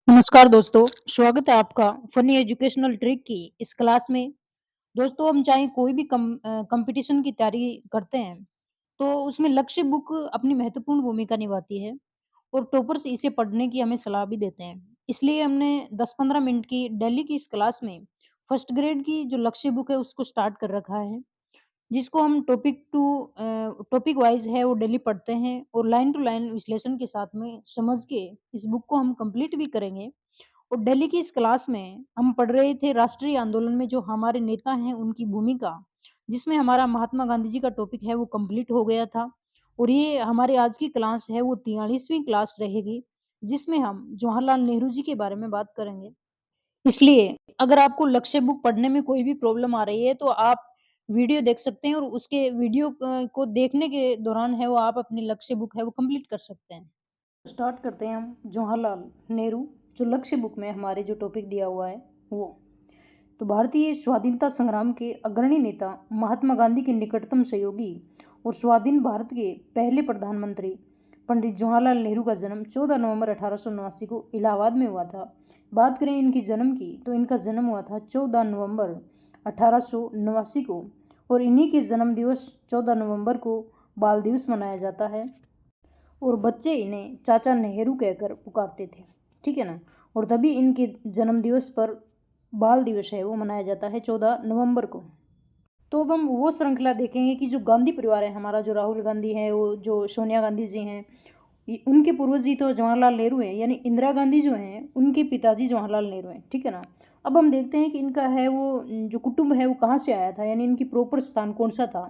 नमस्कार दोस्तों, स्वागत है आपका फनी एजुकेशनल ट्रिक की इस क्लास में। दोस्तों हम चाहे कोई भी कंपटीशन की तैयारी करते हैं, तो उसमें लक्ष्य बुक अपनी महत्वपूर्ण भूमिका निभाती है और टॉपर्स इसे पढ़ने की हमें सलाह भी देते हैं। इसलिए हमने 10-15 मिनट की डेली की इस क्लास में फर्स्ट ग्रेड की जो लक्ष्य बुक है उसको स्टार्ट कर रखा है। जिसको हम टॉपिक वाइज़ है वो डेली पढ़ते हैं और लाइन टू लाइन विश्लेषण के साथ में समझ के इस बुक को हम कंप्लीट भी करेंगे। और दिल्ली की इस क्लास में हम पढ़ रहे थे राष्ट्रीय आंदोलन में जो हमारे नेता हैं उनकी भूमिका, जिसमें हमारा महात्मा गांधी जी का टॉपिक है वो कंप्लीट हो गया था। और ये हमारी आज की क्लास है वो 43वीं क्लास रहेगी, जिसमें हम जवाहरलाल नेहरू जी के बारे में बात करेंगे। इसलिए अगर आपको लक्ष्य बुक पढ़ने में कोई भी प्रॉब्लम आ रही है तो आप वीडियो देख सकते हैं और उसके वीडियो को देखने के दौरान है वो आप अपनी लक्ष्य बुक है वो कंप्लीट कर सकते हैं। स्टार्ट करते हैं हम जवाहरलाल नेहरू जो लक्ष्य बुक में हमारे जो टॉपिक दिया हुआ है वो। तो भारतीय स्वाधीनता संग्राम के अग्रणी नेता महात्मा गांधी के निकटतम सहयोगी और स्वाधीन भारत के पहले प्रधानमंत्री पंडित जवाहरलाल नेहरू का जन्म 14 नवंबर 1879 को इलाहाबाद में हुआ था। बात करें इनकी जन्म की तो इनका जन्म हुआ था 14 नवंबर 1879 को और इन्हीं के जन्म दिवस 14 नवंबर को बाल दिवस मनाया जाता है और बच्चे इन्हें चाचा नेहरू कहकर पुकारते थे, ठीक है ना। और तभी इनके जन्म दिवस पर बाल दिवस है वो मनाया जाता है 14 नवंबर को। तो अब हम वो श्रृंखला देखेंगे कि जो गांधी परिवार है हमारा, जो राहुल गांधी है, वो जो सोनिया गांधी जी हैं, उनके पूर्वज जी तो जवाहरलाल नेहरू हैं, यानी इंदिरा गांधी जो हैं उनके पिताजी जवाहरलाल नेहरू हैं, ठीक है ना। अब हम देखते हैं कि इनका है वो जो कुटुंब है वो कहाँ से आया था, यानी इनकी प्रॉपर स्थान कौन सा था।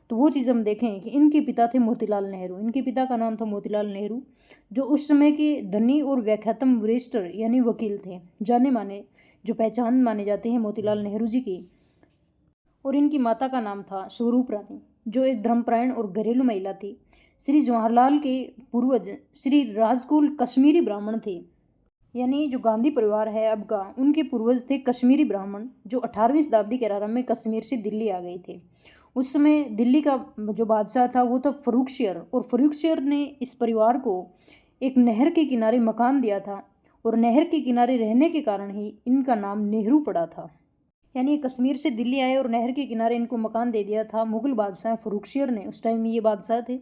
तो वो चीज़ हम देखें कि इनके पिता थे मोतीलाल नेहरू। इनके पिता का नाम था मोतीलाल नेहरू, जो उस समय के धनी और व्याख्यातम वरिष्ठर यानी वकील थे, जाने माने, जो पहचान माने जाते हैं मोतीलाल नेहरू जी की। और इनकी माता का नाम था स्वरूप रानी, जो एक धर्मपरायण और घरेलू महिला थी। श्री जवाहरलाल के पूर्वज श्री राजकुल कश्मीरी ब्राह्मण थे, यानी जो गांधी परिवार है अब का, उनके पूर्वज थे कश्मीरी ब्राह्मण, जो 18वीं शताब्दी के आरंभ में कश्मीर से दिल्ली आ गए थे। उस समय दिल्ली का जो बादशाह था वो था फर्रुखशियर, और फर्रुखशियर ने इस परिवार को एक नहर के किनारे मकान दिया था और नहर के किनारे रहने के कारण ही इनका नाम नेहरू पड़ा था। यानी कश्मीर से दिल्ली आए और नहर के किनारे इनको मकान दे दिया था मुगल बादशाह फर्रुखशियर ने, उस टाइम ये बादशाह थे।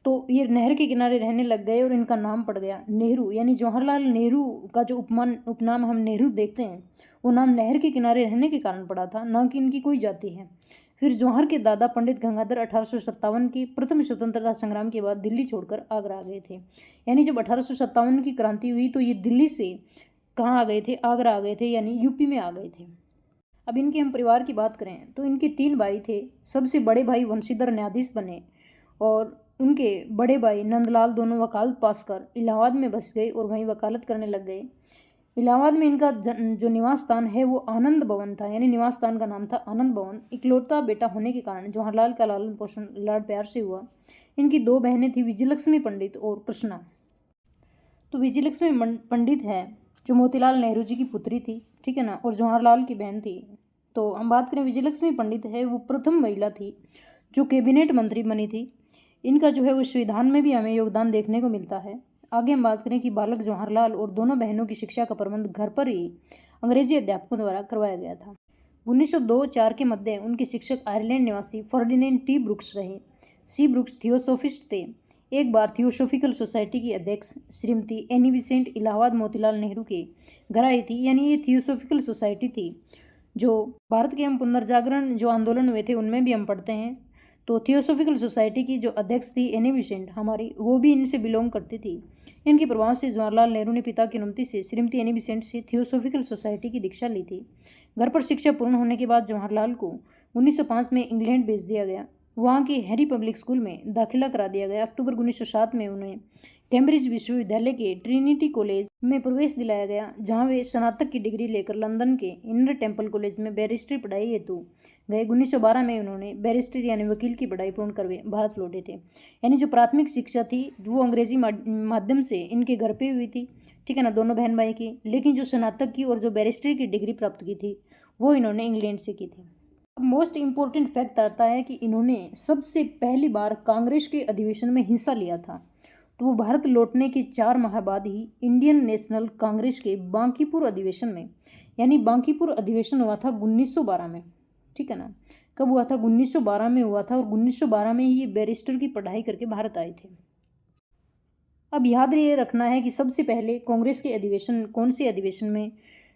तो ये नहर के किनारे रहने लग गए और इनका नाम पड़ गया नेहरू, यानी जवाहरलाल नेहरू का जो उपनाम हम नेहरू देखते हैं वो नाम नहर के किनारे रहने के कारण पड़ा था, ना कि इनकी कोई जाति है। फिर जवाहर के दादा पंडित गंगाधर 1857 की प्रथम स्वतंत्रता संग्राम के बाद दिल्ली छोड़कर आगरा आ गए थे। यानी जब 1857 की क्रांति हुई तो ये दिल्ली से कहाँ आ गए थे, आगरा आ गए थे, यानी यूपी में आ गए थे। अब इनके हम परिवार की बात करें तो इनके 3 भाई थे। सबसे बड़े भाई वंशीधर न्यायाधीश बने और उनके बड़े भाई नंदलाल दोनों वकालत पास कर इलाहाबाद में बस गए और वहीं वकालत करने लग गए। इलाहाबाद में इनका जो निवास स्थान है वो आनंद भवन था, यानी निवास स्थान का नाम था आनंद भवन। इकलौता बेटा होने के कारण जवाहरलाल का लालन पोषण लाड प्यार से हुआ। इनकी 2 बहनें थी, विजयलक्ष्मी पंडित और कृष्णा। तो विजयलक्ष्मी पंडित है जो मोतीलाल नेहरू जी की पुत्री थी, ठीक है ना, और जवाहरलाल की बहन थी। तो हम बात करें विजयलक्ष्मी पंडित है वो प्रथम महिला थी जो कैबिनेट मंत्री बनी थी। इनका जो है वो संविधान में भी हमें योगदान देखने को मिलता है। आगे हम बात करें कि बालक जवाहरलाल और दोनों बहनों की शिक्षा का प्रबंध घर पर ही अंग्रेजी अध्यापकों द्वारा करवाया गया था। 1902-4 के मध्य उनके शिक्षक आयरलैंड निवासी फर्डिनेंड टी ब्रुक्स रहे। सी ब्रुक्स थियोसोफिस्ट थे। एक बार थियोसोफिकल सोसाइटी की अध्यक्ष श्रीमती एनी बिसेंट इलाहाबाद मोतीलाल नेहरू के घर आई थी, यानी ये थियोसोफिकल सोसाइटी थी जो भारत के हम पुनर्जागरण जो आंदोलन हुए थे उनमें भी हम पढ़ते हैं। तो थियोसोफिकल सोसाइटी की जो अध्यक्ष थी एनी बिसेंट हमारी, वो भी इनसे बिलोंग करती थी। इनके प्रभाव से जवाहरलाल नेहरू ने पिता की अनुमति से श्रीमती एनी बिसेंट से थियोसोफिकल सोसाइटी की दीक्षा ली थी। घर पर शिक्षा पूर्ण होने के बाद जवाहरलाल को 1905 में इंग्लैंड भेज दिया गया। वहाँ के हैरी पब्लिक स्कूल में दाखिला करा दिया गया। अक्टूबर 1907 में उन्हें कैम्ब्रिज विश्वविद्यालय के ट्रिनिटी कॉलेज में प्रवेश दिलाया गया, जहां वे स्नातक की डिग्री लेकर लंदन के इनर टेम्पल कॉलेज में बैरिस्ट्री पढ़ाई हेतु गए। 1912 में उन्होंने बैरिस्ट्री यानी वकील की पढ़ाई पूर्ण कर वे भारत लौटे थे। यानी जो प्राथमिक शिक्षा थी वो अंग्रेजी माध्यम से इनके घर पे हुई थी, ठीक है ना, दोनों बहन भाई की। लेकिन जो स्नातक की और जो बैरिस्ट्री की डिग्री प्राप्त की थी वो इन्होंने इंग्लैंड से की थी। अब मोस्ट इम्पोर्टेंट फैक्ट आता है कि इन्होंने सबसे पहली बार कांग्रेस के अधिवेशन में हिस्सा लिया था। तो वो भारत लौटने के 4 माह बाद ही इंडियन नेशनल कांग्रेस के बांकीपुर अधिवेशन में, यानी बांकीपुर अधिवेशन हुआ था 1912 में, ठीक है ना। कब हुआ था? 1912 में हुआ था, और 1912 में ही ये बैरिस्टर की पढ़ाई करके भारत आए थे। अब याद ये रखना है कि सबसे पहले कांग्रेस के अधिवेशन, कौन से अधिवेशन में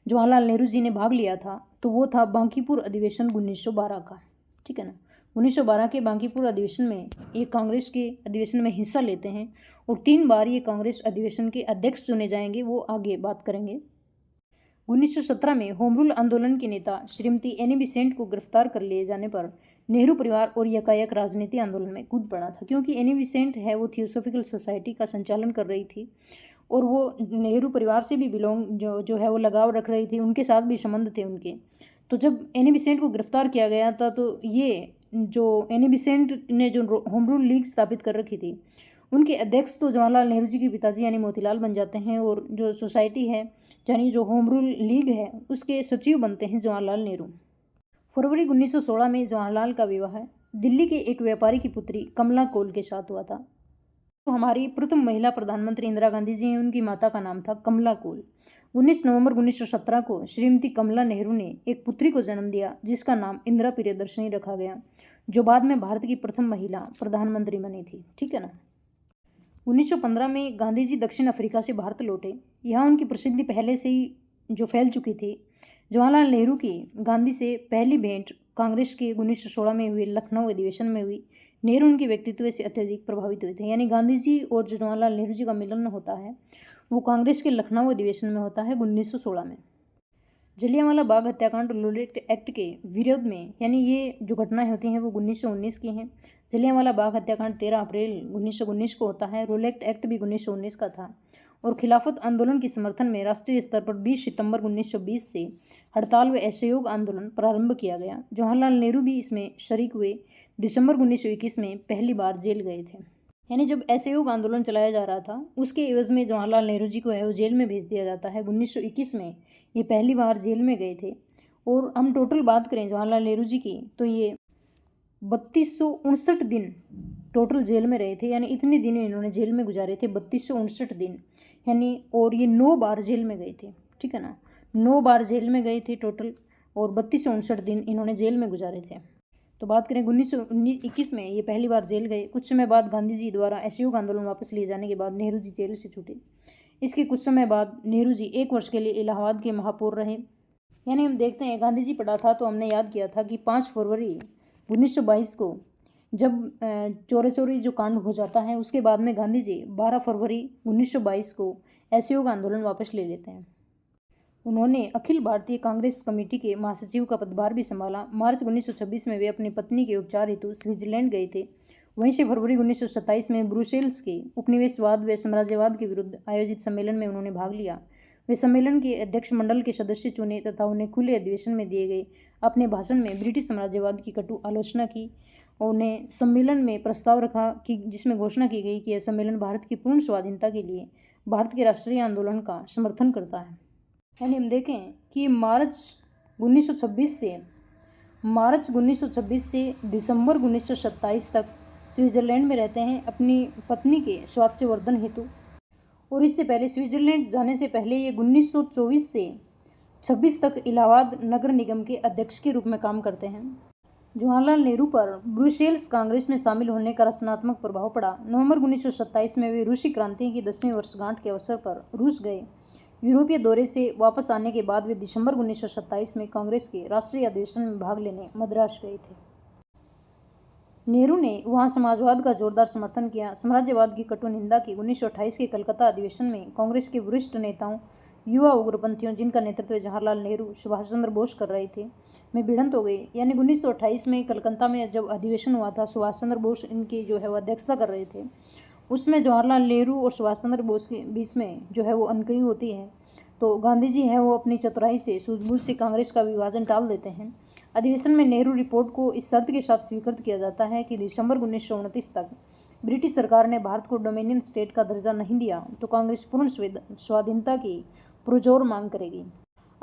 जवाहरलाल नेहरू जी ने भाग लिया था, तो वो था बांकीपुर अधिवेशन 1912 का, ठीक है ना। 1912 के बांकीपुर अधिवेशन में ये कांग्रेस के अधिवेशन में हिस्सा लेते हैं, और 3 बार ये कांग्रेस अधिवेशन के अध्यक्ष चुने जाएंगे, वो आगे बात करेंगे। 1917 में होम रूल आंदोलन के नेता श्रीमती एनी बेसेंट को गिरफ्तार कर लिए जाने पर नेहरू परिवार और यकायक राजनीति आंदोलन में कूद पड़ा था, क्योंकि एनी बेसेंट है वो थियोसॉफिकल सोसाइटी का संचालन कर रही थी, और वो नेहरू परिवार से भी जो है वो लगाव रख रही थी, उनके साथ भी संबंध थे उनके। तो जब एनी बेसेंट को गिरफ्तार किया गया था, तो ये जो एनी बेसेंट ने जो होम रूल लीग स्थापित कर रखी थी, उनके अध्यक्ष तो जवाहरलाल नेहरू जी के पिताजी यानी मोतीलाल बन जाते हैं, और जो सोसाइटी है यानी जो होम रूल लीग है उसके सचिव बनते हैं जवाहरलाल नेहरू। फरवरी 1916 में जवाहरलाल का विवाह दिल्ली के एक व्यापारी की पुत्री कमला कोल के साथ हुआ था। तो हमारी प्रथम महिला प्रधानमंत्री इंदिरा गांधी जी हैं, उनकी माता का नाम था कमला कोल। 19 नवंबर 1917 को श्रीमती कमला नेहरू ने एक पुत्री को जन्म दिया, जिसका नाम इंदिरा प्रियदर्शनी रखा गया, जो बाद में भारत की प्रथम महिला प्रधानमंत्री बनी थी, ठीक है ना। 1915 में गांधी जी दक्षिण अफ्रीका से भारत लौटे। यहाँ उनकी प्रसिद्धि पहले से ही जो फैल चुकी थी। जवाहरलाल नेहरू की गांधी से पहली भेंट कांग्रेस के 1916 में हुई लखनऊ अधिवेशन में हुई। नेहरू उनके व्यक्तित्व से अत्यधिक प्रभावित हुए थे, यानी गांधी जी और जो जवाहरलाल नेहरू जी का मिलन होता है वो कांग्रेस के लखनऊ अधिवेशन में होता है 1916 में। जलियांवाला बाग हत्याकांड रोलेट एक्ट के विरोध में, यानी ये जो घटनाएं होती हैं वो 1919 की हैं। जलियांवाला बाग हत्याकांड 13 अप्रैल 1919 को होता है। रोलेट एक्ट भी 1919 का था। और खिलाफत आंदोलन के समर्थन में राष्ट्रीय स्तर पर 20 सितंबर 1920 से हड़ताल व असहयोग आंदोलन प्रारंभ किया गया। जवाहरलाल नेहरू भी इसमें शरीक हुए। दिसंबर 1921 में पहली बार जेल गए थे। यानी जब असहयोग आंदोलन चलाया जा रहा था उसके एवज में जवाहरलाल नेहरू जी को है वो जेल में भेज दिया जाता है। 1921 में ये पहली बार जेल में गए थे। और हम टोटल बात करें जवाहरलाल नेहरू जी की, तो ये 3259 दिन टोटल जेल में रहे थे, यानी इतने दिन इन्होंने जेल में गुजारे थे, 3259 दिन, यानी। और ये 9 बार जेल में गए थे, ठीक है ना। 9 बार जेल में गए थे टोटल, और 3259 दिन इन्होंने जेल में गुजारे थे। तो बात करें 1921 में ये पहली बार जेल गए। कुछ समय बाद गांधी जी द्वारा असहयोग आंदोलन वापस लिए जाने के बाद नेहरू जी जेल से छूटे। इसके कुछ समय बाद नेहरू जी 1 वर्ष के लिए इलाहाबाद के महापौर रहे। यानी हम देखते हैं गांधी जी पढ़ा था तो हमने याद किया था कि 5 फरवरी 1922 को जब चोरी चोरी जो कांड हो जाता है उसके बाद में गांधी जी 12 फरवरी 1922 को असहयोग आंदोलन वापस ले लेते हैं। उन्होंने अखिल भारतीय कांग्रेस कमेटी के महासचिव का पदभार भी संभाला। मार्च 1926 में वे अपनी पत्नी के उपचार हेतु स्विट्जरलैंड गए थे। वहीं से फरवरी 1927 में ब्रुसेल्स के उपनिवेशवाद व साम्राज्यवाद के विरुद्ध आयोजित सम्मेलन में उन्होंने भाग लिया। वे सम्मेलन के अध्यक्ष मंडल के सदस्य चुने तथा उन्हें खुले अधिवेशन में दिए गए अपने भाषण में ब्रिटिश साम्राज्यवाद की कटु आलोचना की। और उन्हें सम्मेलन में प्रस्ताव रखा कि जिसमें घोषणा की गई कि यह सम्मेलन भारत की पूर्ण स्वाधीनता के लिए भारत के राष्ट्रीय आंदोलन का समर्थन करता है। यानी हम देखें कि मार्च 1926 से दिसंबर 1927 तक स्विट्जरलैंड में रहते हैं अपनी पत्नी के स्वास्थ्यवर्धन हेतु। और इससे पहले स्विट्जरलैंड जाने से पहले ये 1924 से 26 तक इलाहाबाद नगर निगम के अध्यक्ष के रूप में काम करते हैं। जवाहरलाल नेहरू पर ब्रुसेल्स कांग्रेस में शामिल होने का रचनात्मक प्रभाव पड़ा। नवंबर 1927 में वे रूसी क्रांति की 10वीं वर्षगांठ के अवसर पर रूस गए। यूरोपीय दौरे से वापस आने के बाद वे दिसंबर 1927 में कांग्रेस के राष्ट्रीय अधिवेशन में भाग लेने मद्रास गए थे। नेहरू ने वहां समाजवाद का जोरदार समर्थन किया। साम्राज्यवाद की कटु निंदा की। 1928 के कलकत्ता अधिवेशन में कांग्रेस के वरिष्ठ नेताओं, युवा उग्रपंथियों जिनका नेतृत्व जवाहरलाल नेहरू, सुभाष चंद्र बोस कर रहे थे, में भिड़ंत हो गई। यानी 1928 में कलकत्ता में जब अधिवेशन हुआ था, सुभाष चंद्र बोस इनकी जो है वो अध्यक्षता कर रहे थे। उसमें जवाहरलाल नेहरू और सुभाष चंद्र बोस के बीच में जो है वो अनकही होती है। तो गांधी जी है वो अपनी चतुराई से, सूझबूझ से कांग्रेस का विभाजन टाल देते हैं। अधिवेशन में नेहरू रिपोर्ट को इस शर्त के साथ स्वीकृत किया जाता है कि दिसंबर 1929 तक ब्रिटिश सरकार ने भारत को डोमिनियन स्टेट का दर्जा नहीं दिया तो कांग्रेस पूर्ण स्वाधीनता की पुरजोर मांग करेगी।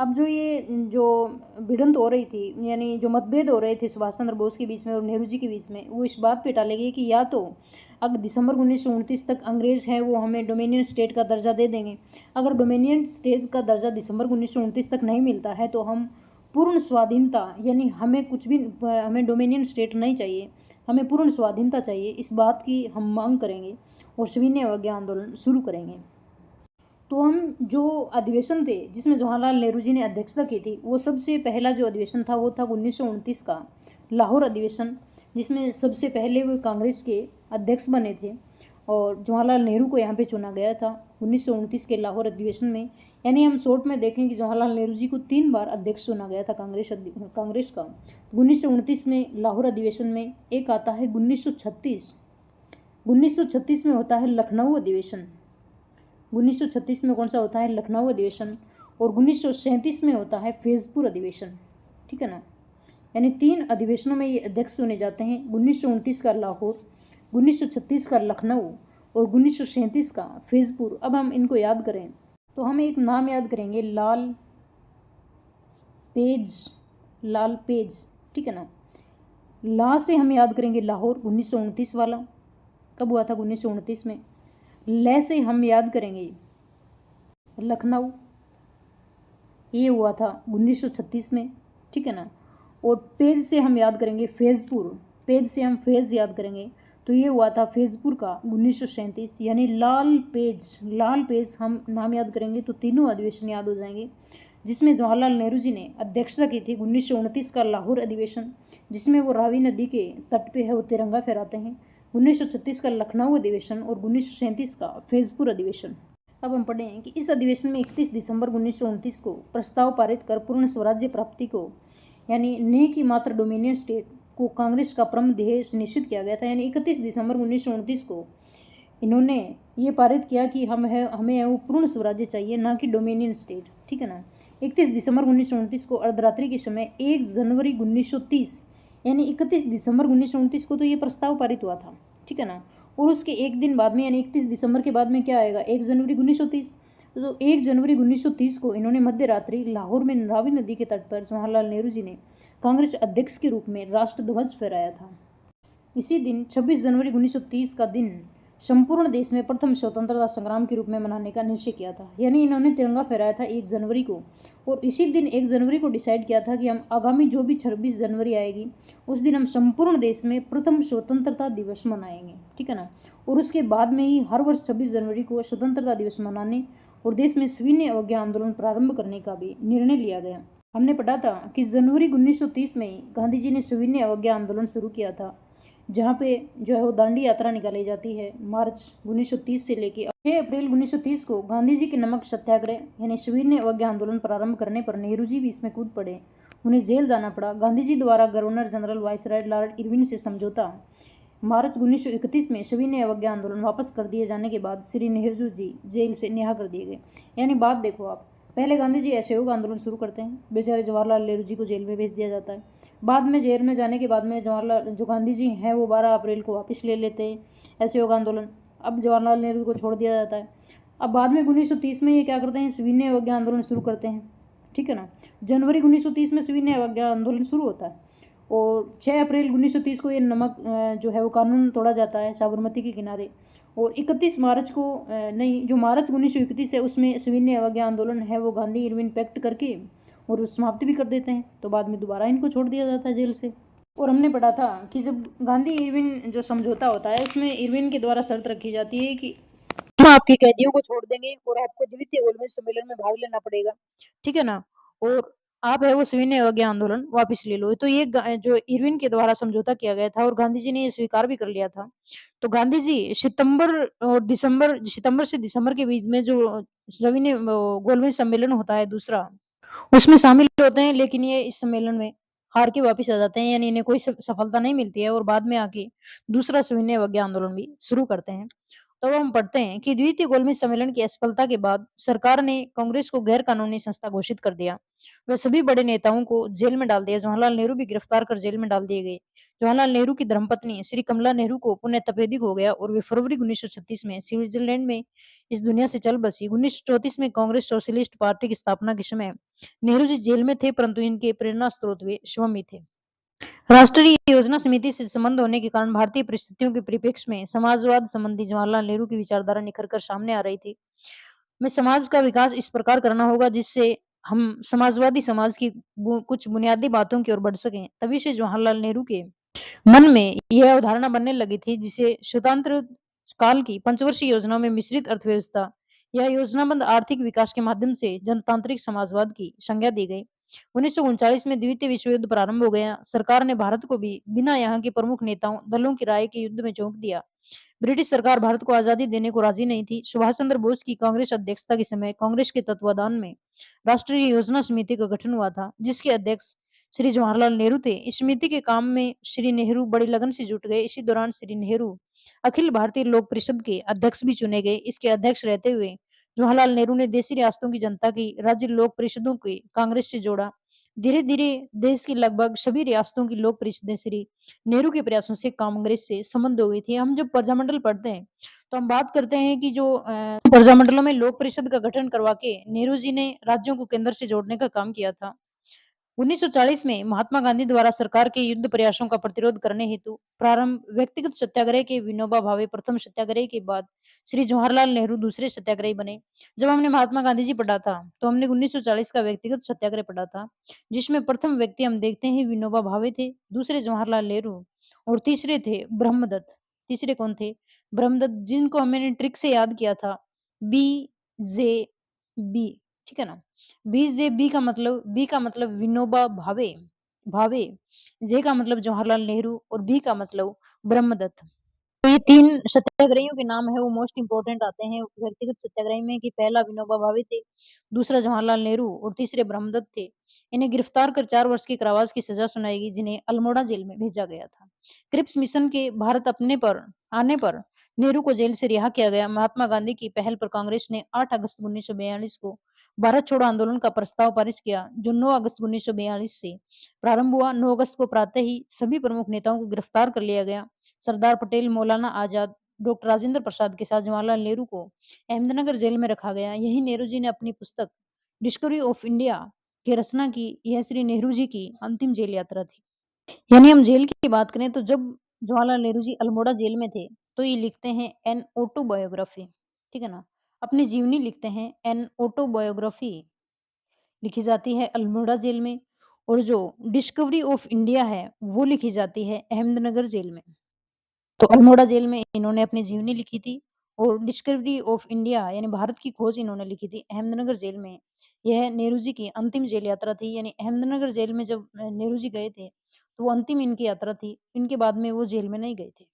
अब जो ये जो भिड़ंत हो रही थी, यानी जो मतभेद हो रहे थे सुभाष चंद्र बोस के बीच में और नेहरू जी के बीच में, वो इस बात पे टाले गए कि या तो अगर दिसंबर 1929 तक अंग्रेज हैं वो हमें डोमिनियन स्टेट का दर्जा दे देंगे, अगर डोमिनियन स्टेट का दर्जा दिसंबर 1929 तक नहीं मिलता है तो हम पूर्ण स्वाधीनता, यानी हमें कुछ भी, हमें डोमिनियन स्टेट नहीं चाहिए, हमें पूर्ण स्वाधीनता चाहिए, इस बात की हम मांग करेंगे और सविनय अवज्ञा आंदोलन शुरू करेंगे। तो हम जो अधिवेशन थे जिसमें जवाहरलाल नेहरू जी ने अध्यक्षता की थी, वो सबसे पहला जो अधिवेशन था वो था 1929 का लाहौर अधिवेशन, जिसमें सबसे पहले वो कांग्रेस के अध्यक्ष बने थे और जवाहरलाल नेहरू को यहाँ पे चुना गया था 1929 के लाहौर अधिवेशन में। यानी हम शॉर्ट में देखें कि जवाहरलाल नेहरू जी को 3 बार अध्यक्ष चुना गया था कांग्रेस का। 1929 में लाहौर अधिवेशन में एक आता है 1936 में होता है लखनऊ अधिवेशन। 1936 में कौन सा होता है? लखनऊ अधिवेशन। और 1937 में होता है फैजपुर अधिवेशन। ठीक है ना, यानी 3 अधिवेशनों में ये अध्यक्ष चुने जाते हैं, 1929 का लाहौर, 1936 का लखनऊ और 1937 का फैजपुर। अब हम इनको याद करें तो हम एक नाम याद करेंगे, लाल पेज। ठीक है ना, ला से हम याद करेंगे लाहौर 1929 वाला, कब हुआ था? 1929 में। ले से हम याद करेंगे लखनऊ, ये हुआ था 1936 में। ठीक है ना, और पेज से हम याद करेंगे फैजपुर, पेज से हम फैज याद करेंगे तो ये हुआ था फैजपुर का 1937। यानी लाल पेज हम नाम याद करेंगे तो तीनों अधिवेशन याद हो जाएंगे, जिसमें जवाहरलाल नेहरू जी ने अध्यक्षता की थी 1929 का लाहौर अधिवेशन, जिसमें वो रावी नदी के तट पे है वो तिरंगा फहराते हैं, 1936 का लखनऊ अधिवेशन और 1937 का फैजपुर अधिवेशन। अब हम पढ़ें कि इस अधिवेशन में 31 दिसंबर 1929 को प्रस्ताव पारित कर पूर्ण स्वराज्य प्राप्ति को, यानी ने की मात्र डोमिनियन स्टेट को कांग्रेस का परम ध्येय सुनिश्चित किया गया था। यानी 31 दिसंबर 1929 को इन्होंने ये पारित किया कि हमें वो पूर्ण स्वराज्य चाहिए, ना कि डोमिनियन स्टेट। ठीक है ना, 31 दिसंबर 1929 को अर्धरात्रि के समय 1 जनवरी 1930, यानी 31 दिसंबर 1929 को तो ये प्रस्ताव पारित हुआ था। ठीक है ना, और उसके एक दिन बाद में, यानी 31 दिसंबर के बाद में क्या आएगा? 1 जनवरी 1930। तो 1 जनवरी 1930 को इन्होंने मध्य रात्रि लाहौर में रावी नदी के तट पर जवाहरलाल नेहरू जी ने कांग्रेस अध्यक्ष के रूप में राष्ट्र ध्वज फहराया था। इसी दिन 26 जनवरी 1930 का दिन संपूर्ण देश में प्रथम स्वतंत्रता संग्राम के रूप में मनाने का निश्चय किया था। यानी इन्होंने तिरंगा फहराया था 1 जनवरी को, और इसी दिन 1 जनवरी को डिसाइड किया था कि हम आगामी जो भी 26 जनवरी आएगी उस दिन हम संपूर्ण देश में प्रथम स्वतंत्रता दिवस मनाएंगे। ठीक है ना, और उसके बाद में ही हर वर्ष 26 जनवरी को स्वतंत्रता दिवस मनाने और देश में सविनय अवज्ञा आंदोलन प्रारंभ करने का भी निर्णय लिया गया। हमने पढ़ा था कि जनवरी 1930 में ही गांधी जी ने सविनय अवज्ञा आंदोलन शुरू किया था, जहाँ पे जो है वो दांडी यात्रा निकाली जाती है मार्च 1930 से लेके 6 अप्रैल 1930 को। गांधी जी के नमक सत्याग्रह यानी सविनय अवज्ञा आंदोलन प्रारंभ करने पर नेहरू जी भी इसमें कूद पड़े, उन्हें जेल जाना पड़ा। गांधी जी द्वारा governor general viceroy Lord Irwin से समझौता मार्च 1931 में सविनय अवज्ञा आंदोलन वापस कर दिए जाने के बाद श्री नेहरू जी जेल से रिहा कर दिए गए। यानी बात देखो आप, पहले गांधी जी असहयोग आंदोलन शुरू करते हैं, बेचारे जवाहरलाल नेहरू जी को जेल में भेज दिया जाता है। बाद में जेल में जाने के बाद में जो गांधी जी हैं वो 12 अप्रैल को वापस ले लेते हैं असहयोग आंदोलन। अब जवाहरलाल नेहरू को छोड़ दिया जाता है। अब बाद में 1930 में ये क्या करते हैं? सविनय अवज्ञा आंदोलन शुरू करते हैं। ठीक है ना, जनवरी 1930 में सविनय अवज्ञा आंदोलन शुरू होता है और 6 अप्रैल 1930 को ये नमक जो है वो कानून तोड़ा जाता है साबरमती के किनारे। और 31 मार्च को नहीं, जो मार्च 1931 है उसमें सविनय अवज्ञा आंदोलन है वो गांधी इरविन पैक्ट करके और समाप्ति भी कर देते हैं। तो बाद में दोबारा इनको छोड़ दिया जाता है जेल से। और हमने पढ़ा था कि जब गांधी इरविन जो समझौता होता है उसमें इरविन के द्वारा शर्त रखी जाती है कि हम आपके कैदियों को छोड़ देंगे और आपको द्वितीय गोलमेज सम्मेलन में भाग लेना पड़ेगा। ठीक है ना, और आप है वो सविनय अवज्ञा आंदोलन वापस ले लो। तो ये जो इरविन के द्वारा समझौता किया गया था और गांधी जी ने ये स्वीकार भी कर लिया था। तो गांधी जी सितंबर से दिसंबर के बीच में जो सविनय गोलमेज सम्मेलन होता है दूसरा, उसमें शामिल होते हैं, लेकिन ये इस सम्मेलन में हार के वापस आ जाते हैं, यानी इन्हें कोई सफलता नहीं मिलती है और बाद में आके दूसरा सविनय अवज्ञा आंदोलन भी शुरू करते हैं। तो हम पढ़ते हैं कि द्वितीय गोलमेज सम्मेलन की असफलता के बाद सरकार ने कांग्रेस को गैर कानूनी संस्था घोषित कर दिया। वह सभी बड़े नेताओं को जेल में डाल दिया। जवाहरलाल नेहरू भी गिरफ्तार कर जेल में डाल दिए गए। जवाहरलाल नेहरू की धर्मपत्नी श्री कमला नेहरू को पुनः तपेदिक हो गया और वे फरवरी 1936 में स्विट्जरलैंड में इस दुनिया से चल बसी। 1934 में कांग्रेस सोशलिस्ट पार्टी की स्थापना के समय नेहरू जी जेल में थे, परंतु इनके प्रेरणा स्रोत वे स्वामी थे। राष्ट्रीय योजना समिति से संबंध होने के कारण भारतीय परिस्थितियों के परिप्रेक्ष्य में समाजवाद संबंधी जवाहरलाल नेहरू की विचारधारा निखर कर सामने आ रही थी। में समाज का विकास इस प्रकार करना होगा जिससे हम समाजवादी समाज की कुछ बुनियादी बातों की ओर बढ़ सकें। तभी से जवाहरलाल नेहरू के मन में यह अवधारणा बनने लगी थी जिसे स्वतंत्र काल की पंचवर्षीय योजनाओं में मिश्रित अर्थव्यवस्था या योजनाबद्ध आर्थिक विकास के माध्यम से जनतांत्रिक समाजवाद की संज्ञा दी गई। 1939 में द्वितीय विश्व युद्ध प्रारंभ हो गया। सरकार ने भारत को भी बिना यहाँ के प्रमुख नेताओं दलों की राय के युद्ध में झोंक दिया। ब्रिटिश सरकार भारत को आजादी देने को राजी नहीं थी। सुभाष चंद्र बोस की कांग्रेस अध्यक्षता के समय कांग्रेस के तत्वाधान में राष्ट्रीय योजना समिति का गठन हुआ था, जिसके अध्यक्ष श्री जवाहरलाल नेहरू थे। इस समिति के काम में श्री नेहरू बड़ी लगन से जुट गए। इसी दौरान श्री नेहरू अखिल भारतीय लोक परिषद के अध्यक्ष भी चुने गए। इसके अध्यक्ष रहते हुए जवाहरलाल नेहरू ने देशी रियासतों की जनता की राज्य लोक परिषदों को कांग्रेस से जोड़ा। धीरे धीरे देश की लगभग सभी रियासतों की लोक परिषदें श्री नेहरू के प्रयासों से कांग्रेस से संबंध हो गई थी। हम जब प्रजामंडल पढ़ते हैं तो हम बात करते हैं कि जो प्रजामंडलों में लोक परिषद का गठन करवा के नेहरू जी ने राज्यों को केंद्र से जोड़ने का काम किया था। 1940 में महात्मा गांधी द्वारा सरकार के युद्ध प्रयासों का प्रतिरोध करने हेतु प्रारंभ व्यक्तिगत सत्याग्रह के विनोबा भावे प्रथम सत्याग्रह के बाद श्री जवाहरलाल नेहरू दूसरे सत्याग्रही बने। जब हमने महात्मा गांधी जी पढ़ा था तो हमने 1940 का व्यक्तिगत सत्याग्रह पढ़ा था, जिसमें प्रथम व्यक्ति हम देखते हैं विनोबा भावे थे, दूसरे जवाहरलाल नेहरू और तीसरे थे ब्रह्मदत्त। तीसरे कौन थे? ब्रह्मदत्त, जिनको हमने ट्रिक से याद किया था, बी जे बी, ठीक है ना। बी का मतलब विनोबा भावे, भावे, जे का मतलब जवाहरलाल नेहरू और बी का मतलब ब्रह्मदत्त। तो ये 3 सत्याग्रहियों के नाम है वो मोस्ट इम्पोर्टेंट आते हैं व्यक्तिगत सत्याग्रही में कि पहला विनोबा भावे थे, दूसरा जवाहरलाल नेहरू और तीसरे ब्रह्मदत्त थे। इन्हें गिरफ्तार कर 4 वर्ष की कारावास की सजा सुनाई गई, जिन्हें अल्मोड़ा जेल में भेजा गया था। क्रिप्स मिशन के भारत आने पर नेहरू को जेल से रिहा किया गया। महात्मा गांधी की पहल पर कांग्रेस ने 8 अगस्त 1942 को भारत छोड़ो आंदोलन का प्रस्ताव पारित किया, जो 9 अगस्त 1942 से प्रारंभ हुआ। 9 अगस्त को प्रातः ही सभी प्रमुख नेताओं को गिरफ्तार कर लिया गया। सरदार पटेल, मौलाना आजाद, डॉक्टर राजेंद्र प्रसाद के साथ जवाहरलाल नेहरू को अहमदनगर जेल में रखा गया। यही नेहरू जी ने अपनी पुस्तक डिस्कवरी ऑफ इंडिया की रचना की। यह श्री नेहरू जी की अंतिम जेल यात्रा थी। यानी हम जेल की बात करें तो जब जवाहरलाल नेहरू जी अल्मोड़ा जेल में थे तो ये लिखते हैं एन ऑटोबायोग्राफी, ठीक है ना, अपनी जीवनी लिखते हैं। एन ऑटोबायोग्राफी लिखी जाती है अल्मोड़ा जेल में, और जो डिस्कवरी ऑफ इंडिया है वो लिखी जाती है अहमदनगर जेल में। तो अल्मोड़ा जेल में इन्होंने अपनी जीवनी लिखी थी और डिस्कवरी ऑफ इंडिया यानी भारत की खोज इन्होंने लिखी थी अहमदनगर जेल में। यह नेहरू जी की अंतिम जेल यात्रा थी। यानी अहमदनगर जेल में जब नेहरू जी गए थे तो वो अंतिम इनकी यात्रा थी। इनके बाद में वो जेल में नहीं गए थे।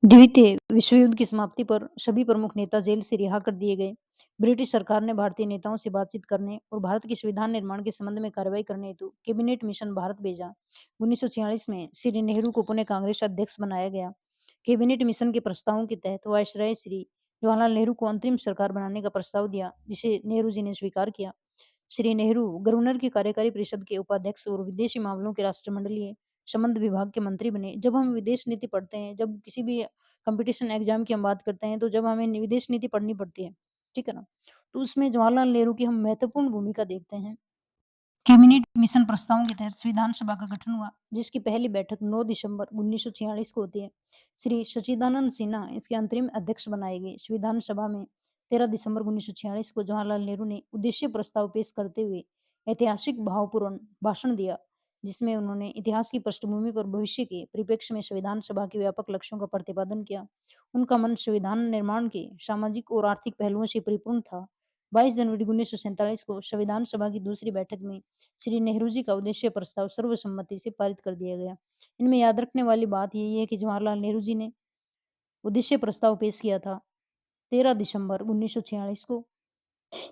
द्वितीय विश्व युद्ध की समाप्ति पर सभी प्रमुख नेता जेल से रिहा कर दिए गए। ब्रिटिश सरकार ने भारतीय नेताओं से बातचीत करने और भारत के संविधान निर्माण के संबंध में कार्रवाई करने हेतु कैबिनेट मिशन भारत भेजा। 1946 में श्री नेहरू को पुनः कांग्रेस अध्यक्ष बनाया गया। कैबिनेट मिशन के प्रस्तावों के तहत वायसराय श्री जवाहरलाल नेहरू को अंतरिम सरकार बनाने का प्रस्ताव दिया, जिसे नेहरू जी ने स्वीकार किया। श्री नेहरू गवर्नर की कार्यकारी परिषद के उपाध्यक्ष और विदेशी मामलों के राष्ट्रमंडलीय संबंध विभाग के मंत्री बने। जब हम विदेश नीति पढ़ते हैं, जब किसी भी कंपटीशन एग्जाम की हम बात करते हैं, तो जब हमें विदेश नीति पढ़नी पड़ती है, ठीक है ना, तो उसमें जवाहरलाल नेहरू की हम महत्वपूर्ण भूमिका देखते हैं। कैबिनेट मिशन प्रस्तावों के तहत संविधान सभा का गठन हुआ, जिसकी पहली बैठक 9 दिसंबर 1946 को होती है। श्री सच्चिदानंद सिन्हा इसके अंतरिम अध्यक्ष बनाए गए। संविधान सभा में 13 दिसंबर 1946 को जवाहरलाल नेहरू ने उद्देश्य प्रस्ताव पेश करते हुए ऐतिहासिक भावपूर्ण भाषण दिया, जिसमें उन्होंने इतिहास की पृष्ठभूमि पर भविष्य के परिप्रेक्ष्य में संविधान सभा के व्यापक लक्ष्यों का प्रतिपादन किया। उनका मन संविधान निर्माण के सामाजिक और आर्थिक पहलुओं से परिपूर्ण था। 22 जनवरी 1947 को संविधान सभा की दूसरी बैठक में श्री नेहरू जी का उद्देश्य प्रस्ताव सर्वसम्मति से पारित कर दिया गया। इनमें याद रखने वाली बात यही है कि जवाहरलाल नेहरू जी ने उद्देश्य प्रस्ताव पेश किया था 13 दिसंबर 1946 को,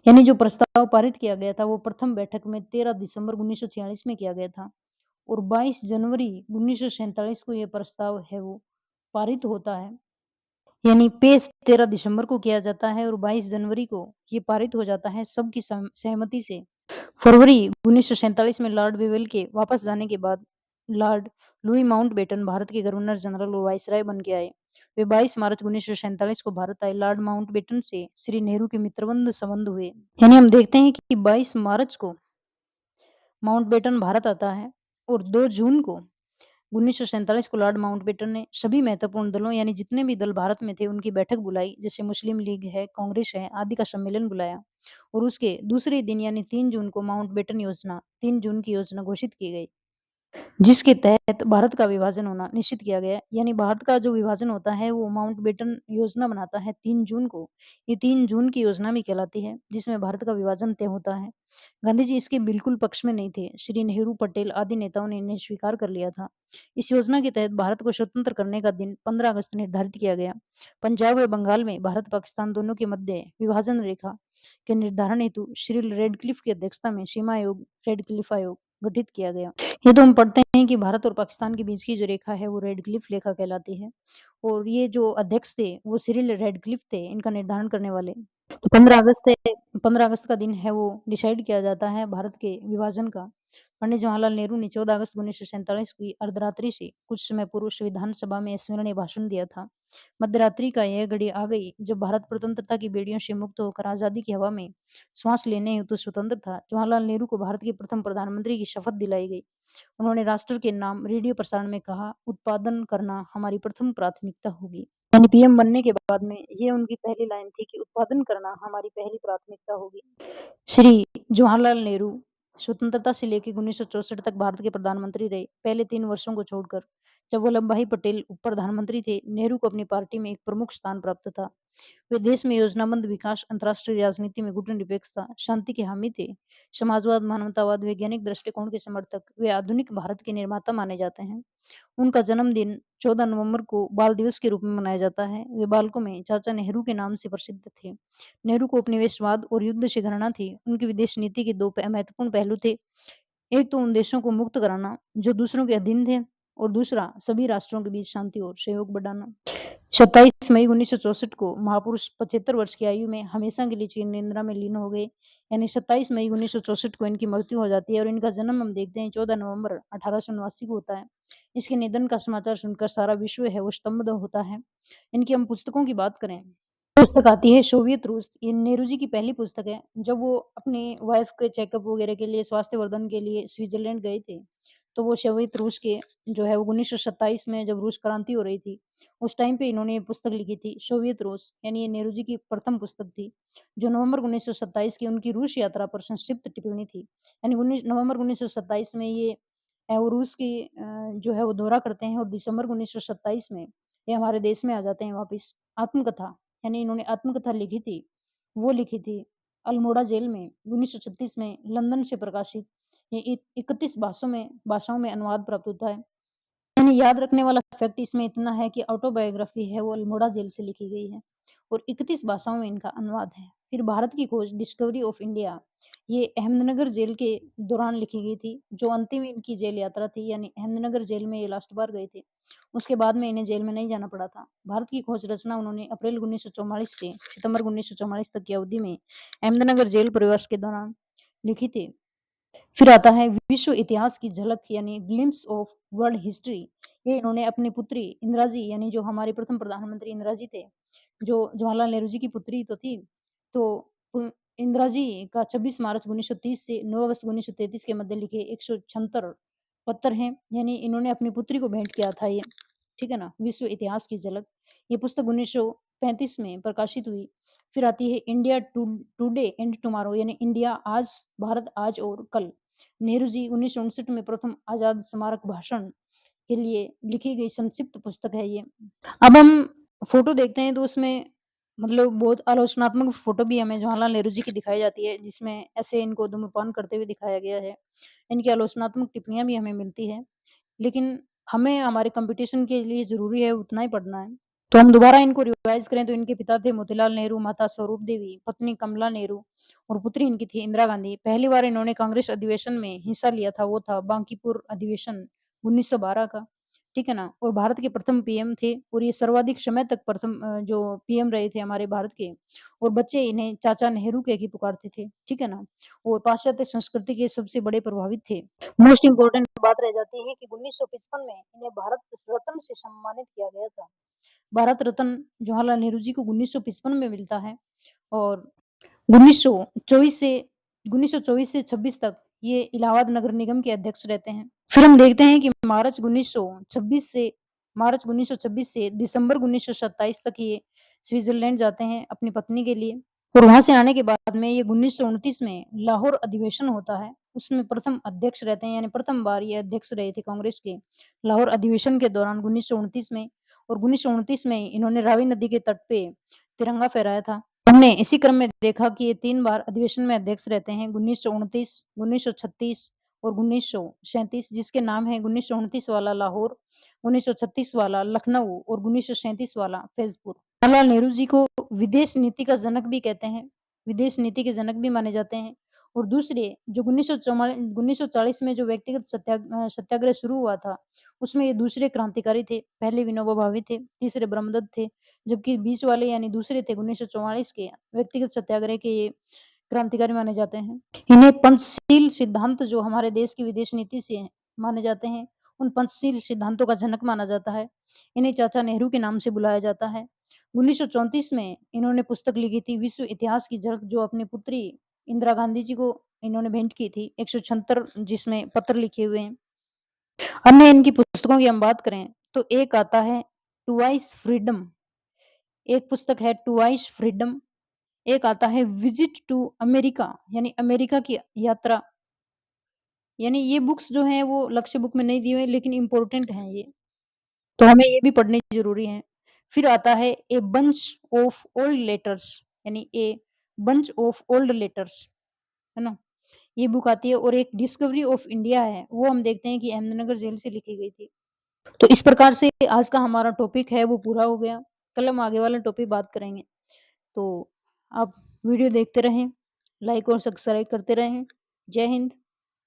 यानी जो प्रस्ताव पारित किया गया था वो प्रथम बैठक में 13 दिसंबर 1946 में किया गया था, और 22 जनवरी 1947 को यह प्रस्ताव है वो पारित होता है। यानी पेश 13 दिसंबर को किया जाता है और 22 जनवरी को ये पारित हो जाता है सबकी सहमति से। फरवरी 1947 में लॉर्ड वेवेल के वापस जाने के बाद लॉर्ड लुई माउंटबेटन भारत के गवर्नर जनरल और वाइसराय बन के आए। वे 22 मार्च 1947 को भारत आए। लॉर्ड माउंटबेटन से श्री नेहरू के मित्रवंद संबंध हुए। यानी हम देखते हैं कि 22 मार्च को माउंटबेटन भारत आता है और 2 जून को 1947 को लॉर्ड माउंटबेटन ने सभी महत्वपूर्ण दलों यानी जितने भी दल भारत में थे उनकी बैठक बुलाई, जैसे मुस्लिम लीग है, कांग्रेस है आदि का सम्मेलन बुलाया और उसके दूसरे दिन यानी 3 जून को माउंटबेटन योजना 3 जून की योजना घोषित की गई, जिसके तहत भारत का विभाजन होना निश्चित किया गया। यानी भारत का जो विभाजन होता है वो माउंटबेटन योजना बनाता है 3 जून को। ये 3 जून की योजना भी कहलाती है जिसमें भारत का विभाजन तय होता है। गांधी जी इसके बिल्कुल पक्ष में नहीं थे। श्री नेहरू, पटेल आदि नेताओं ने इन्हें स्वीकार कर लिया था। इस योजना के तहत भारत को स्वतंत्र करने का दिन 15 अगस्त निर्धारित किया गया। पंजाब और बंगाल में भारत पाकिस्तान दोनों के मध्य विभाजन रेखा के निर्धारण हेतु श्री रेडक्लिफ की अध्यक्षता में सीमा आयोग रेडक्लिफ आयोग गठित किया गया। ये तो हम पढ़ते हैं कि भारत और पाकिस्तान के बीच की जो रेखा है वो रेडक्लिफ रेखा कहलाती है और ये जो अध्यक्ष थे वो सिरिल रेडक्लिफ थे इनका निर्धारण करने वाले। तो 15 अगस्त का दिन है वो डिसाइड किया जाता है भारत के विभाजन का। पंडित जवाहरलाल नेहरू ने 14 अगस्त 1947 की अर्धरात्रि से कुछ समय पूर्व संविधान सभा में स्मरणीय भाषण दिया था। मध्यरात्रि का यह घड़ी आ गई जब भारत स्वतंत्रता की बेड़ियों से मुक्त होकर आजादी की हवा में श्वास लेने हेतु स्वतंत्र था। जवाहरलाल नेहरू को भारत के प्रथम प्रधानमंत्री की शपथ दिलाई गई। उन्होंने राष्ट्र के नाम रेडियो प्रसारण में कहा, उत्पादन करना हमारी प्रथम प्राथमिकता होगी। यानी पीएम बनने के बाद में ये उनकी पहली लाइन थी कि उत्पादन करना हमारी पहली प्राथमिकता होगी। श्री जवाहरलाल नेहरू स्वतंत्रता से लेकर 1964 तक भारत के प्रधानमंत्री रहे। पहले 3 वर्षों को छोड़कर जब वल्लभ भाई पटेल उप प्रधानमंत्री थे, नेहरू को अपनी पार्टी में एक प्रमुख स्थान प्राप्त था। वे देश में योजनाबद्ध विकास, अंतर्राष्ट्रीय राजनीति में गुटनिरपेक्षता, शांति के हामी थे। समाजवाद, मानवतावाद, वैज्ञानिक दृष्टिकोण के समर्थक, वे आधुनिक भारत के निर्माता माने जाते हैं। उनका जन्मदिन 14 नवंबर को बाल दिवस के रूप में मनाया जाता है। वे बालकों में चाचा नेहरू के नाम से प्रसिद्ध थे। नेहरू को उपनिवेशवाद और युद्ध से घृणा थी। उनकी विदेश नीति के 2 महत्वपूर्ण पहलू थे। एक तो उन देशों को मुक्त कराना जो दूसरों के अधीन थे और दूसरा सभी राष्ट्रों के बीच शांति और सहयोग बढ़ाना। 27 मई 1964 को महापुरुष 75 वर्ष की आयु में हमेशा के लिए चीन निद्रा में लीन हो गए। यानी 27 मई 1964 को इनकी मृत्यु हो जाती है और इनका जन्म हम देखते हैं 14 नवंबर 1879 को होता है। इसके निधन का समाचार सुनकर सारा विश्व है वो स्तब्ध होता है। इनकी हम पुस्तकों की बात करें, पुस्तक आती है सोवियत रूस। ये नेहरू जी की पहली पुस्तक है। जब वो अपनी वाइफ के चेकअप वगैरह के लिए, स्वास्थ्य वर्धन के लिए स्विट्जरलैंड गए थे, तो वो सोवियत रूस के जो है वो 1927 में जब रूस क्रांति हो रही थी, उस टाइम पे इन्होंने ये पुस्तक लिखी थी सोवियत रूस। यानी ये नेहरू जी की प्रथम पुस्तक थी, जो नवंबर 1927 की उनकी रूस यात्रा पर संक्षिप्त टिप्पणी थी। यानी 19 नवंबर 1927 में ये वो रूस की जो है वो दौरा करते हैं और दिसंबर 1927 में ये हमारे देश में आ जाते हैं वापिस। आत्मकथा यानी इन्होंने आत्मकथा लिखी थी, वो लिखी थी अल्मोड़ा जेल में 1936 में लंदन से प्रकाशित। ये 31 भाषाओं में अनुवाद प्राप्त होता है। यानी याद रखने वाला फैक्ट इसमें इतना है कि ऑटोबायोग्राफी है वो अल्मोड़ा जेल से लिखी गई है और 31 भाषाओं में इनका अनुवाद है। फिर भारत की खोज डिस्कवरी ऑफ इंडिया, ये अहमदनगर जेल के दौरान लिखी गई थी, जो अंतिम इनकी जेल यात्रा थी। यानी अहमदनगर जेल में ये लास्ट बार गए थे, उसके बाद में इन्हें जेल में नहीं जाना पड़ा था। भारत की खोज रचना उन्होंने अप्रैल 1944 से सितंबर 1944 तक की अवधि में अहमदनगर जेल प्रवास के दौरान लिखी थी। फिर आता है विश्व इतिहास की झलक यानी ग्लिम्स ऑफ वर्ल्ड हिस्ट्री। ये इन्होंने अपनी पुत्री इंदिरा जी, यानी जो हमारे प्रथम प्रधानमंत्री इंदिरा जी थे, जो जवाहरलाल नेहरू जी की पुत्री तो थी, तो इंदिरा जी का 26 मार्च 1930 से 9 अगस्त 1933 के मध्य लिखे 176 पत्र हैं। यानी इन्होंने अपनी पुत्री को भेंट किया था ये, ठीक है ना। विश्व इतिहास की झलक, ये पुस्तक 1935 में प्रकाशित हुई। फिर आती है इंडिया टुडे एंड टुमारो, यानी इंडिया आज, भारत आज और कल। नेहरू जी 1959 में प्रथम आजाद स्मारक भाषण के लिए लिखी गई संक्षिप्त पुस्तक है ये। अब हम फोटो देखते हैं तो उसमें मतलब बहुत आलोचनात्मक फोटो भी हमें जवाहरलाल नेहरू जी की दिखाई जाती है, जिसमें ऐसे इनको धूम्रपान करते हुए दिखाया गया है। इनकी आलोचनात्मक टिप्पणियां भी हमें मिलती है, लेकिन हमें हमारे कंपटीशन के लिए जरूरी है उतना ही पढ़ना है। तो हम दोबारा इनको रिवाइज करें तो इनके पिता थे मोतीलाल नेहरू, माता स्वरूप देवी, पत्नी कमला नेहरू और पुत्री इनकी थी इंदिरा गांधी। पहली बार इन्होंने कांग्रेस अधिवेशन में हिस्सा लिया था, वो था बांकीपुर अधिवेशन 1912 का। ठीक है ना? और भारत के प्रथम पीएम थे और ये सर्वाधिक समय तक प्रथम जो पीएम रहे थे हमारे भारत के और बच्चे इन्हें चाचा नेहरू कह के पुकारते थे, ठीक है ना? और पाश्चात्य संस्कृति के सबसे बड़े प्रभावित थे। मोस्ट इम्पोर्टेंट बात रह जाती है कि 1955 में इन्हें भारत रत्न से सम्मानित किया गया था। भारत रत्न जवाहरलाल नेहरू जी को 1955 में मिलता है और 1924 से 1924 से 26 तक ये इलाहाबाद नगर निगम के अध्यक्ष रहते हैं। फिर हम देखते हैं कि मार्च 1926 से दिसंबर 1927 तक ये स्विट्ज़रलैंड जाते हैं अपनी पत्नी के लिए और वहाँ से आने के बाद में ये 1929 में लाहौर अधिवेशन होता है। उसमें प्रथम अध्यक्ष रहते हैं यानी प्रथम बार ये अध्यक्ष रहे थे कांग्रेस के। लाहौर अधिवेशन के दौरान 1929 में और 1929 में इन्होंने रावी नदी के तट पे तिरंगा फहराया था। हमने इसी क्रम में देखा कि ये 3 बार अधिवेशन में अध्यक्ष रहते हैं 1929, 1936 और 1937 जिसके नाम है 1929 वाला लाहौर, 1936 वाला लखनऊ और 1937 वाला फैज़पुर। जवाहरलाल नेहरू जी को विदेश नीति का जनक भी कहते हैं, विदेश नीति के जनक भी माने जाते हैं और दूसरे जो 1940 में जो व्यक्तिगत सत्याग्रह शुरू हुआ था, उसमें ये दूसरे क्रांतिकारी थे। पहले विनोबा भावे थे, तीसरे ब्रह्मदत्त थे, जबकि बीच वाले यानी दूसरे थे 1944 के व्यक्तिगत सत्याग्रह के ये क्रांतिकारी माने जाते हैं। इन्हें पंचशील सिद्धांत जो हमारे देश की विदेश नीति से माने जाते हैं, उन पंचशील सिद्धांतों का जनक माना जाता है। इन्हें चाचा नेहरू के नाम से बुलाया जाता है। 1934 में इन्होंने पुस्तक लिखी थी विश्व इतिहास की झलक जो अपनी पुत्री इंदिरा गांधी जी को इन्होंने भेंट की थी 176 जिसमें पत्र लिखे हुए हैं। अन्य इनकी पुस्तकों की हम बात करें तो एक आता है टुवाइस फ्रीडम, एक पुस्तक है टुवाइस फ्रीडम, एक आता है विजिट टू अमेरिका यानी अमेरिका की यात्रा। यानी ये बुक्स जो हैं वो लक्ष्य बुक में नहीं दिए हुए लेकिन इम्पोर्टेंट हैं ये, तो हमें ये भी पढ़ने ज़रूरी हैं। फिर आता है a bunch of old letters यानी a bunch of old letters, है ना? ये बुक आती है और एक डिस्कवरी ऑफ इंडिया है, वो हम देखते हैं कि अहमदनगर जेल से लिखी गई थी। तो इस प्रकार से आज का हमारा टॉपिक है वो पूरा हो गया। कल हम आगे वाला टॉपिक बात करेंगे। तो आप वीडियो देखते रहें, लाइक और सब्सक्राइब करते रहें। जय हिंद।